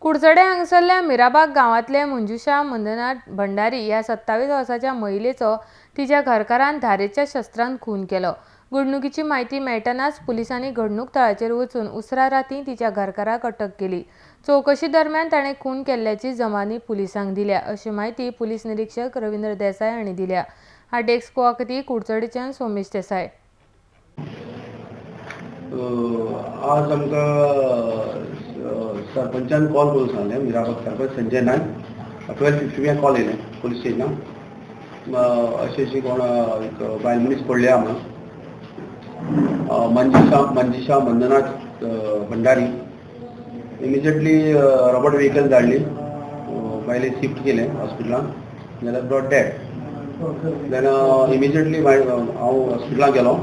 कुडचडे हांगसरल्या मिराबाग गांवांतले मंजुषा मंजुनाथ भंडारी ह्या 27 वर्साच्या महिलेचो तिच्या घरकारान धारेच्या शस्त्रान खून केलो। घडणुकीची माहिती मेळटनाच पुलिसांनी घडणूक थळाचेर वचून उसरा रातीं तिच्या घरकाराक अटक केली। चौकशी दरम्यान ताणें खून केल्ल्याची जमानी पुलिसांक दिल्या, अशी माहिती पुलीस निरीक्षक रवींद्र देसाई हांणी दिल्या। हा डेस्क गोवा खातीर कुडचडेच्यान सोमेश देसाई। आज आमकां सरपंचान कॉल करून सांगलें, मिराबाग सरपंच संजय नायक 12:50 कॉल येयलें पुलीस स्टेशनाक। अशी कोण एक बायल मनीस पडल्या म्हणून Manjusha Manjunath Bhandari. Immediately robot vehicle धाडली, बायलेक शिफ्ट केलें हॉस्पिटलांत, जाल्यार ब्रॉट डेड। देन इमिजिएटली हांव हॉस्पिटलांत गेलो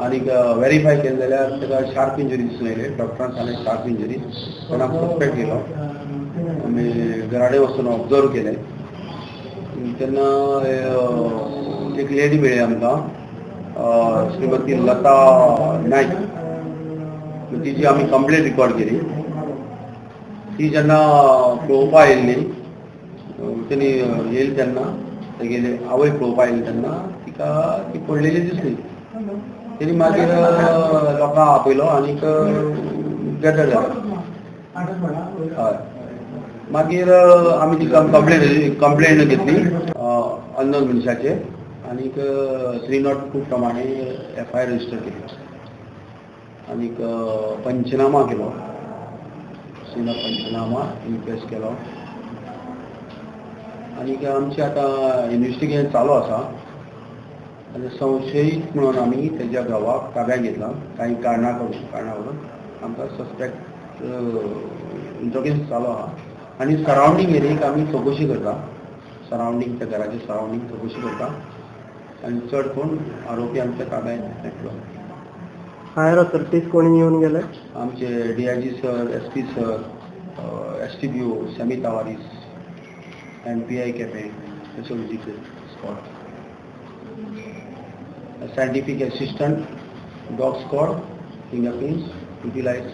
आनी व्हेरीफाय केलें जाल्यार ताका शार्प इंजरी दिसून येयले। डॉक्टरान सांगलें शार्प इंजरी, तेन्ना सस्पेक्ट केलो। आमी घराडे वचून ऑब्जर्व केलें तेन्ना एक लेडी मेळ्ळी आमकां, श्रीमती लता नायक। तिची आमी कंप्लेन रिकॉर्ड केली। ती जेन्ना पळोवपा येयल्ली, तेणी येयली तेन्ना तेगेले आवय पळोवपा येयली तेन्ना तिका ती पडलेली दिसली। तेणी मागीर लोकांक आपयलो आनीक गॅदर जालें। हय, मागीर आमी ती कंप्लेन घेतली अननोन मनशाचेर आनीक 302 प्रमाणे FIR रजिस्टर केली आनीक पंचनामा केलो। पंचनामा इन्क्वेस्ट केलो आनीक आमची आतां इन्व्हेस्टिगेशन चालू आसा आनी संशयीत म्हणून आमी तेज्या घोवाक ताब्यात घेतला। कांय कारणां वरून आमकां सस्पेक्ट इंट्रोगेशन चालू आहा आनी सरावंडींग एरियेक आमी चवकशी करता। सरावंडींग त्या घराची सरावंडींग चवकशी करता आनी चड कोण आरोपी आमच्या ताब्यांत येतलो। हायर ऑथॉरिटीज कोणी येवन गेले? आमचे DIG sir, SP sir, STPO सेमी तवारीस, MPI केपें, तशें visit spot. Scientific assistant, dog squad, fingerprints, utilise